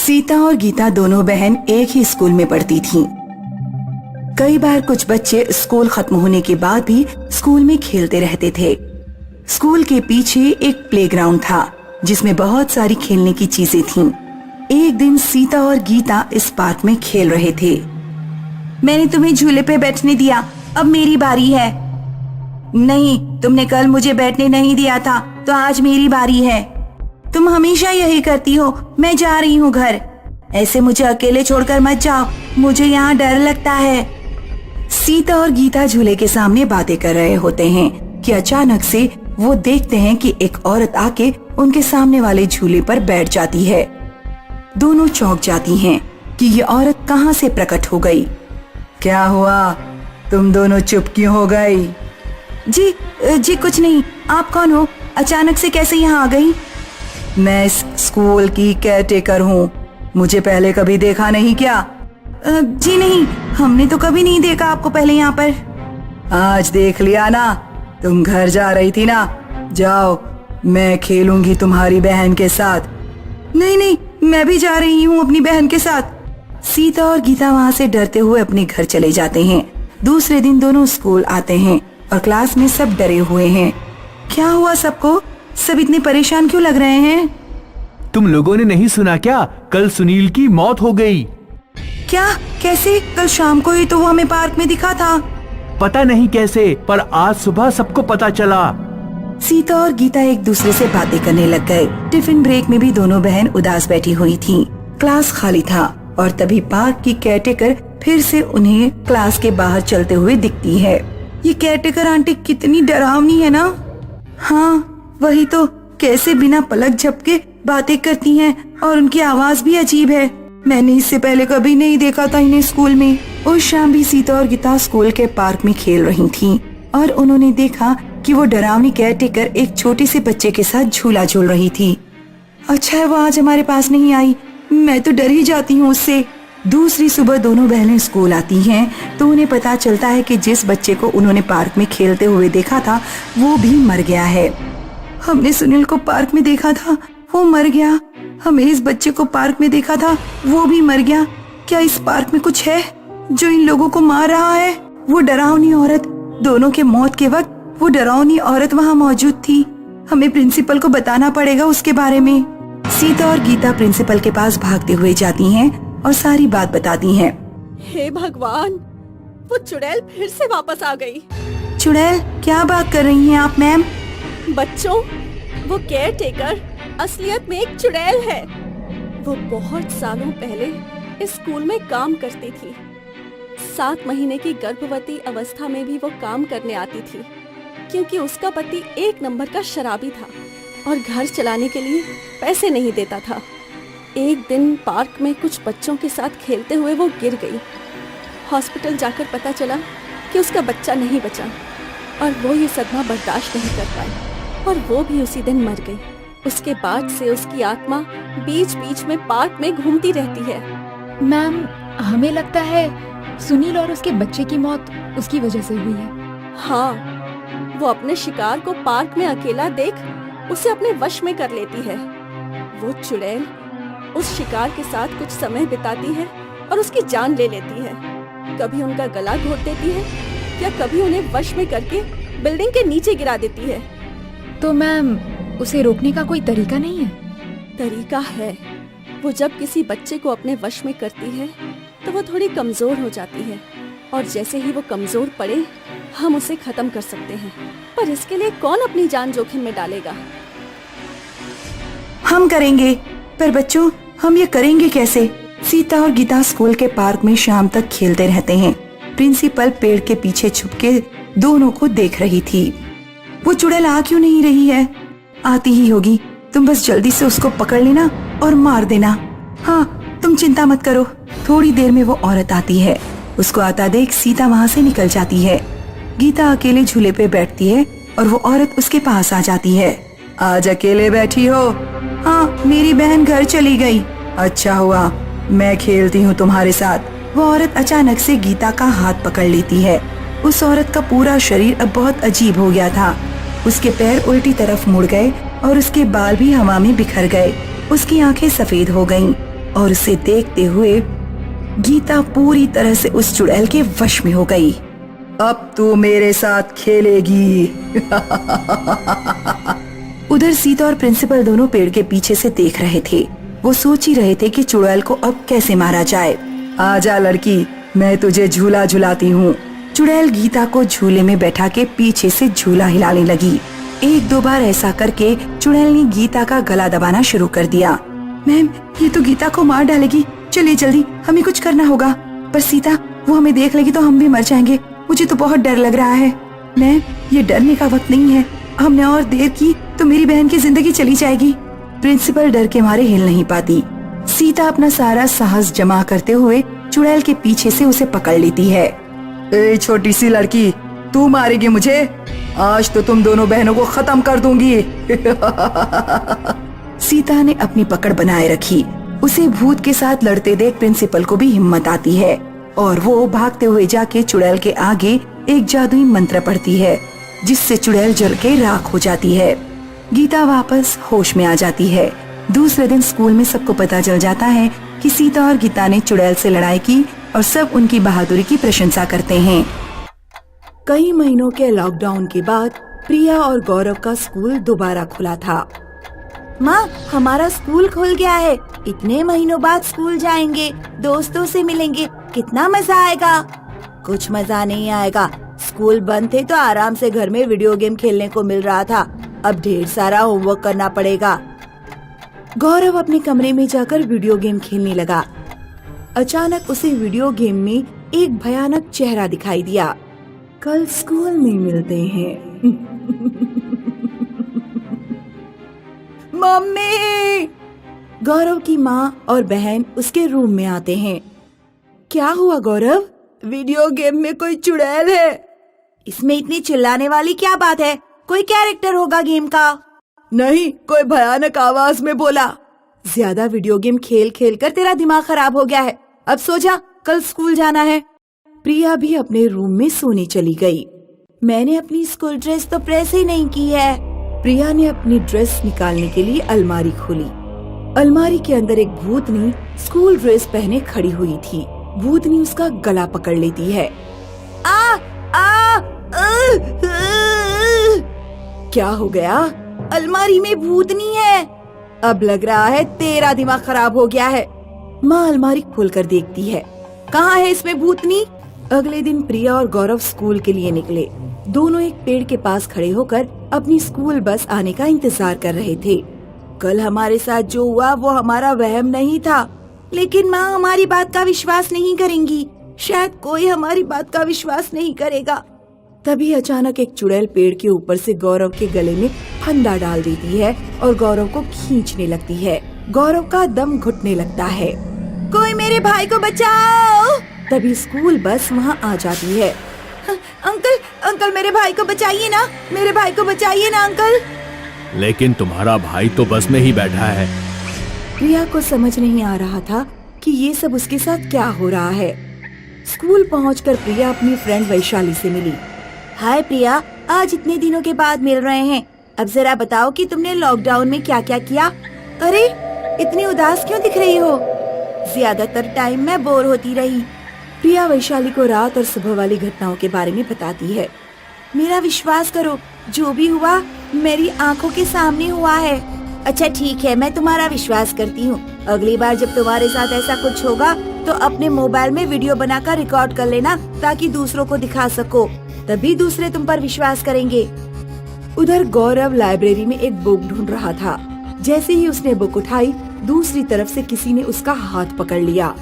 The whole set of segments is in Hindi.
सीता और गीता दोनों बहन एक ही स्कूल में पढ़ती थीं। कई बार कुछ बच्चे स्कूल खत्म होने के बाद भी स्कूल में खेलते रहते थे। स्कूल के पीछे एक प्लेग्राउंड था जिसमें बहुत सारी खेलने की चीजें थीं। एक दिन सीता और गीता इस पार्क में खेल रहे थे। मैंने तुम्हें झूले पे बैठने दिया, अब मेरी बारी है। नहीं, तुमने कल मुझे बैठने नहीं दिया था, तो आज मेरी बारी है। तुम हमेशा यही करती हो। मैं जा रही हूँ घर। ऐसे मुझे अकेले छोड़कर मत जाओ, मुझे यहाँ डर लगता है। सीता और गीता झूले के सामने बातें कर रहे होते हैं कि अचानक से वो देखते हैं कि एक औरत आके उनके सामने वाले झूले पर बैठ जाती है। दोनों चौंक जाती हैं कि ये औरत कहाँ से प्रकट हो गई। क्या हुआ, तुम दोनों चुप क्यों हो गई? जी कुछ नहीं। आप कौन हो? अचानक से कैसे यहाँ आ गई? मैं इस स्कूल की केयरटेकर हूँ। मुझे पहले कभी देखा नहीं क्या? जी नहीं, हमने तो कभी नहीं देखा आपको पहले यहाँ पर। आज देख लिया ना, तुम घर जा रही थी ना। जाओ, मैं खेलूंगी तुम्हारी बहन के साथ। नहीं, मैं भी जा रही हूँ अपनी बहन के साथ। सीता और गीता वहाँ से डरते हुए अपने घर चले जाते हैं। दूसरे दिन दोनों स्कूल आते हैं और क्लास में सब डरे हुए हैं। क्या हुआ सबको? सब इतने परेशान क्यों लग रहे हैं? तुम लोगों ने नहीं सुना क्या? कल सुनील की मौत हो गई। क्या? कैसे? कल शाम को ही तो वो हमें पार्क में दिखा था। पता नहीं कैसे, पर आज सुबह सबको पता चला। सीता और गीता एक दूसरे से बातें करने लग गए। टिफिन ब्रेक में भी दोनों बहन उदास बैठी हुई थीं। क्लास खाली था और तभी पार्क की केयरटेकर फिर से उन्हें क्लास के बाहर चलते हुए दिखती है। ये केयरटेकर आंटी कितनी डरावनी है ना। हाँ वही तो, कैसे बिना पलक झपके बातें करती हैं और उनकी आवाज भी अजीब है। मैंने इससे पहले कभी नहीं देखा था इन्हें स्कूल में। उस शाम भी सीता और गीता स्कूल के पार्क में खेल रही थीं और उन्होंने देखा कि वो डरावनी केयरटेकर एक छोटे से बच्चे के साथ झूला झूल रही थी। अच्छा है वो आज हमारे पास नहीं आई, मैं तो डर ही जाती हूँ उससे। दूसरी सुबह दोनों बहनें स्कूल आती हैं तो उन्हें पता चलता है कि जिस बच्चे को उन्होंने पार्क में खेलते हुए देखा था वो भी मर गया है। हमने सुनील को पार्क में देखा था, वो मर गया। हमें इस बच्चे को पार्क में देखा था, वो भी मर गया। क्या इस पार्क में कुछ है जो इन लोगों को मार रहा है? वो डरावनी औरत, दोनों के मौत के वक्त वो डरावनी औरत वहाँ मौजूद थी। हमें प्रिंसिपल को बताना पड़ेगा उसके बारे में। सीता और गीता प्रिंसिपल के पास भागते हुए जाती हैं और सारी बात बताती हैं। हे भगवान, वो चुड़ैल फिर से वापस आ गई। चुड़ैल? क्या बात कर रही हैं आप मैम? बच्चों, वो केयरटेकर असलियत में एक चुड़ैल है। वो बहुत सालों पहले इस स्कूल में काम करती थी। 7 महीने की गर्भवती अवस्था में भी वो काम करने आती थी क्योंकि उसका पति एक नंबर का शराबी था और घर चलाने के लिए पैसे नहीं देता था। एक दिन पार्क में कुछ बच्चों के साथ खेलते हुए वो गिर गई। हॉस्पिटल जाकर पता चला कि उसका बच्चा नहीं बचा और वो ये सदमा बर्दाश्त नहीं कर पाई और वो भी उसी दिन मर गई। उसके बाद से उसकी आत्मा बीच बीच में पार्क में घूमती रहती है। मैम, हमें लगता है सुनील और उसके बच्चे की मौत उसकी वजह से हुई है। हाँ, वो अपने शिकार को पार्क में अकेला देख उसे अपने वश में कर लेती है। वो चुड़ैल उस शिकार के साथ कुछ समय बिताती है और उसकी जान ले लेती है। कभी उनका गला घोट देती है या कभी उन्हें वश में करके बिल्डिंग के नीचे गिरा देती है। तो मैम, उसे रोकने का कोई तरीका नहीं है? तरीका है। वो जब किसी बच्चे को अपने वश में करती है तो वो थोड़ी कमजोर हो जाती है और जैसे ही वो कमजोर पड़े हम उसे खत्म कर सकते हैं। पर इसके लिए कौन अपनी जान जोखिम में डालेगा? हम करेंगे। पर बच्चों, हम ये करेंगे कैसे? सीता और गीता स्कूल के पार्क में शाम तक खेलते रहते हैं। प्रिंसिपल पेड़ के पीछे छुपके दोनों को देख रही थी। वो चुड़ैल आ क्यों नहीं रही है? आती ही होगी। तुम बस जल्दी से उसको पकड़ लेना और मार देना। हाँ, तुम चिंता मत करो। थोड़ी देर में वो औरत आती है। उसको आता देख सीता वहाँ से निकल जाती है। गीता अकेले झूले पे बैठती है और वो औरत उसके पास आ जाती है। आज अकेले बैठी हो? हाँ, मेरी बहन घर चली गई। अच्छा हुआ, मैं खेलती हूँ तुम्हारे साथ। वो औरत अचानक से गीता का हाथ पकड़ लेती है। उस औरत का पूरा शरीर अब बहुत अजीब हो गया था। उसके पैर उल्टी तरफ मुड़ गए और उसके बाल भी हवा में बिखर गए। उसकी आंखें सफेद हो गईं। और उसे देखते हुए गीता पूरी तरह से उस चुड़ैल के वश में हो गई। अब तू मेरे साथ खेलेगी। उधर सीता और प्रिंसिपल दोनों पेड़ के पीछे से देख रहे थे। वो सोच ही रहे थे कि चुड़ैल को अब कैसे मारा जाए। आजा लड़की, मैं तुझे झूला झुलाती हूँ। चुड़ैल गीता को झूले में बैठा के पीछे से झूला हिलाने लगी। एक दो बार ऐसा करके चुड़ैल ने गीता का गला दबाना शुरू कर दिया। मैम, ये तो गीता को मार डालेगी, चलिए जल्दी, हमें कुछ करना होगा। पर सीता, वो हमें देख लेगी तो हम भी मर जाएंगे। मुझे तो बहुत डर लग रहा है। मैम, ये डरने का वक्त नहीं है, हमने और देर की तो मेरी बहन की जिंदगी चली जाएगी। प्रिंसिपल डर के मारे हिल नहीं पाती। सीता अपना सारा साहस जमा करते हुए चुड़ैल के पीछे से उसे पकड़ लेती है। ए छोटी सी लड़की, तू मारेगी मुझे? आज तो तुम दोनों बहनों को खत्म कर दूंगी। सीता ने अपनी पकड़ बनाए रखी। उसे भूत के साथ लड़ते देख प्रिंसिपल को भी हिम्मत आती है और वो भागते हुए जाके चुड़ैल के आगे एक जादुई मंत्र पढ़ती है, जिससे चुड़ैल जल के राख हो जाती है। गीता वापस होश में आ जाती है। दूसरे दिन स्कूल में सबको पता चल जाता है कि सीता और गीता ने चुड़ैल से लड़ाई की और सब उनकी बहादुरी की प्रशंसा करते हैं। कई महीनों के लॉकडाउन के बाद प्रिया और गौरव का स्कूल दोबारा खुला था। माँ, हमारा स्कूल खुल गया है। इतने महीनों बाद स्कूल जाएंगे, दोस्तों से मिलेंगे, कितना मजा आएगा। कुछ मजा नहीं आएगा। स्कूल बंद थे तो आराम से घर में वीडियो गेम खेलने को मिल रहा था, अब ढेर सारा होमवर्क करना पड़ेगा। गौरव अपने कमरे में जाकर वीडियो गेम खेलने लगा। अचानक उसे वीडियो गेम में एक भयानक चेहरा दिखाई दिया। कल स्कूल में मिलते हैं। मम्मी! गौरव की माँ और बहन उसके रूम में आते हैं। क्या हुआ गौरव? वीडियो गेम में कोई चुड़ैल है। इसमें इतनी चिल्लाने वाली क्या बात है? कोई कैरेक्टर होगा गेम का। नहीं, कोई भयानक आवाज में बोला। ज्यादा वीडियो गेम खेल खेल कर तेरा दिमाग खराब हो गया है। अब सो जा, कल स्कूल जाना है। प्रिया भी अपने रूम में सोने चली गई। मैंने अपनी स्कूल ड्रेस तो प्रेस ही नहीं की है। प्रिया ने अपनी ड्रेस निकालने के लिए अलमारी खोली। अलमारी के अंदर एक भूतनी स्कूल ड्रेस पहने खड़ी हुई थी। भूतनी उसका गला पकड़ लेती है। क्या हो गया? अलमारी में भूतनी है। अब लग रहा है तेरा दिमाग खराब हो गया है। माँ अलमारी खोलकर देखती है। कहाँ है इसमें भूतनी? अगले दिन प्रिया और गौरव स्कूल के लिए निकले। दोनों एक पेड़ के पास खड़े होकर अपनी स्कूल बस आने का इंतजार कर रहे थे। कल हमारे साथ जो हुआ वो हमारा वहम नहीं था, लेकिन माँ हमारी बात का विश्वास नहीं करेंगी। शायद कोई हमारी बात का विश्वास नहीं करेगा। तभी अचानक एक चुड़ैल पेड़ के ऊपर से गौरव के गले में फंदा डाल देती है और गौरव को खींचने लगती है। गौरव का दम घुटने लगता है। कोई मेरे भाई को बचाओ! तभी स्कूल बस वहाँ आ जाती है। अंकल मेरे भाई को बचाइए ना, मेरे भाई को बचाइए ना अंकल। लेकिन तुम्हारा भाई तो बस में ही बैठा है। प्रिया को समझ नहीं आ रहा था कि ये सब उसके साथ क्या हो रहा है। स्कूल पहुंचकर प्रिया अपनी फ्रेंड वैशाली से मिली। हाय प्रिया, आज इतने दिनों के बाद मिल रहे हैं। अब जरा बताओ कि तुमने लॉकडाउन में क्या क्या किया। अरे इतनी उदास क्यों दिख रही हो? ज्यादातर टाइम मैं बोर होती रही। प्रिया वैशाली को रात और सुबह वाली घटनाओं के बारे में बताती है। मेरा विश्वास करो, जो भी हुआ मेरी आंखों के सामने हुआ है। अच्छा ठीक है, मैं तुम्हारा विश्वास करती हूँ। अगली बार जब तुम्हारे साथ ऐसा कुछ होगा तो अपने मोबाइल में वीडियो बनाकर रिकॉर्ड कर लेना, ताकि दूसरों को दिखा सको, तभी दूसरे तुम पर विश्वास करेंगे। उधर गौरव लाइब्रेरी में एक बुक ढूंढ रहा था। जैसे ही उसने बुक उठाई, दूसरी तरफ से किसी ने उसका हाथ पकड़ लिया।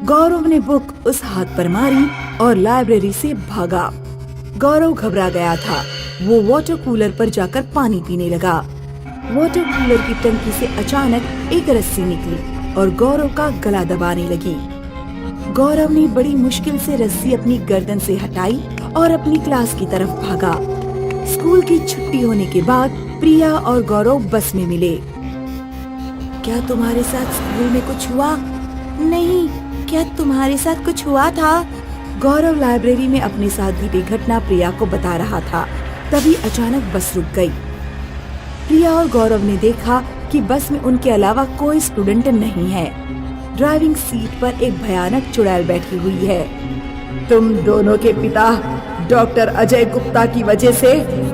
गौरव ने बुक उस हाथ पर मारी और लाइब्रेरी से भागा। गौरव घबरा गया था। वो वाटर कूलर पर जाकर पानी पीने लगा। वाटर कूलर की टंकी से अचानक एक रस्सी निकली और गौरव का गला दबाने लगी। गौरव ने बड़ी मुश्किल से रस्सी अपनी गर्दन से हटाई और अपनी क्लास की तरफ भागा। स्कूल की छुट्टी होने के बाद प्रिया और गौरव बस में मिले। क्या तुम्हारे साथ स्कूल में कुछ हुआ? नहीं, क्या तुम्हारे साथ कुछ हुआ था? गौरव लाइब्रेरी में अपने साथ घटी घटना प्रिया को बता रहा था। तभी अचानक बस रुक गई। प्रिया और गौरव ने देखा कि बस में उनके अलावा कोई स्टूडेंट नहीं है। ड्राइविंग सीट पर एक भयानक चुड़ैल बैठी हुई है। तुम दोनों के पिता डॉक्टर अजय गुप्ता की वजह से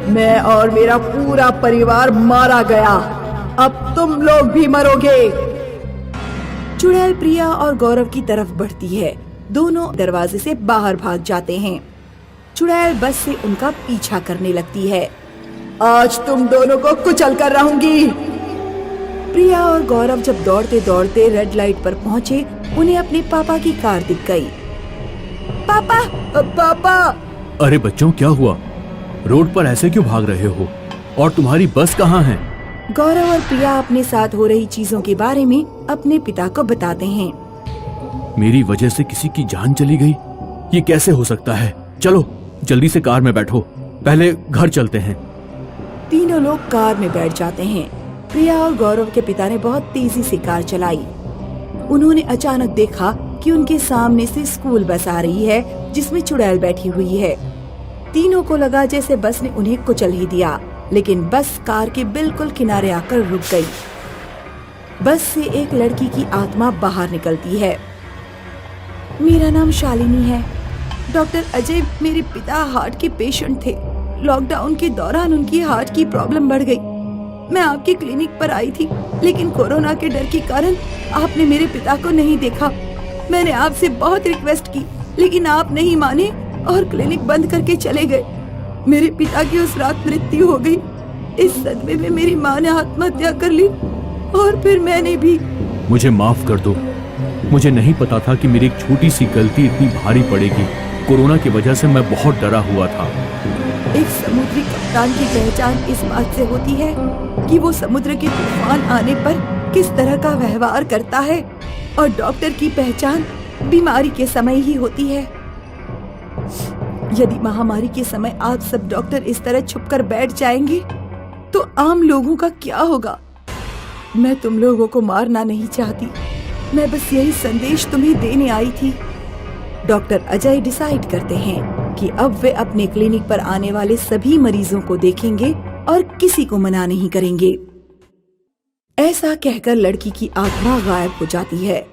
मैं और मेरा पूरा परिवार मारा गया। अब तुम लोग भी मरोगे। चुड़ैल प्रिया और गौरव की तरफ बढ़ती है। दोनों दरवाजे से बाहर भाग जाते हैं। चुड़ैल बस से उनका पीछा करने लगती है। आज तुम दोनों को कुचल कर रहूंगी। प्रिया और गौरव जब दौड़ते दौड़ते रेड लाइट पर पहुंचे, उन्हें अपने पापा की कार दिख गई। पापा, पापा! अरे बच्चों, क्या हुआ? रोड पर ऐसे क्यों भाग रहे हो? और तुम्हारी बस कहाँ है? गौरव और प्रिया अपने साथ हो रही चीजों के बारे में अपने पिता को बताते हैं। मेरी वजह से किसी की जान चली गई? ये कैसे हो सकता है? चलो जल्दी से कार में बैठो, पहले घर चलते हैं। तीनों लोग कार में बैठ जाते हैं। प्रिया और गौरव के पिता ने बहुत तेजी से कार चलाई। उन्होंने अचानक देखा कि उनके सामने से स्कूल बस आ रही है जिसमें चुड़ैल बैठी हुई है। तीनों को लगा जैसे बस ने उन्हें कुचल ही दिया, लेकिन बस कार के बिल्कुल किनारे आकर रुक गई। बस से एक लड़की की आत्मा बाहर निकलती है। मेरा नाम शालिनी है। डॉक्टर अजय मेरे पिता हार्ट के पेशेंट थे। लॉकडाउन के दौरान उनकी हार्ट की प्रॉब्लम बढ़ गई। मैं आपके क्लिनिक पर आई थी, लेकिन कोरोना के डर के कारण आपने मेरे पिता को नहीं देखा। मैंने आपसे बहुत रिक्वेस्ट की, लेकिन आप नहीं माने और क्लिनिक बंद करके चले गए। मेरे पिता की उस रात मृत्यु हो गई। इस सदमे में मेरी माँ ने आत्महत्या कर ली और फिर मैंने भी। मुझे माफ कर दो। मुझे नहीं पता था कि मेरी एक छोटी सी गलती इतनी भारी पड़ेगी। कोरोना की वजह से मैं बहुत डरा हुआ था। एक समुद्री कप्तान की पहचान इस बात से होती है कि वो समुद्र के तूफान आने पर किस तरह का व्यवहार करता है, और डॉक्टर की पहचान बीमारी के समय ही होती है। यदि महामारी के समय आप सब डॉक्टर इस तरह छुपकर बैठ जाएंगे तो आम लोगों का क्या होगा? मैं तुम लोगों को मारना नहीं चाहती, मैं बस यही संदेश तुम्हें देने आई थी। डॉक्टर अजय डिसाइड करते हैं कि अब वे अपने क्लिनिक पर आने वाले सभी मरीजों को देखेंगे और किसी को मना नहीं करेंगे। ऐसा कहकर लड़की की आत्मा गायब हो जाती है।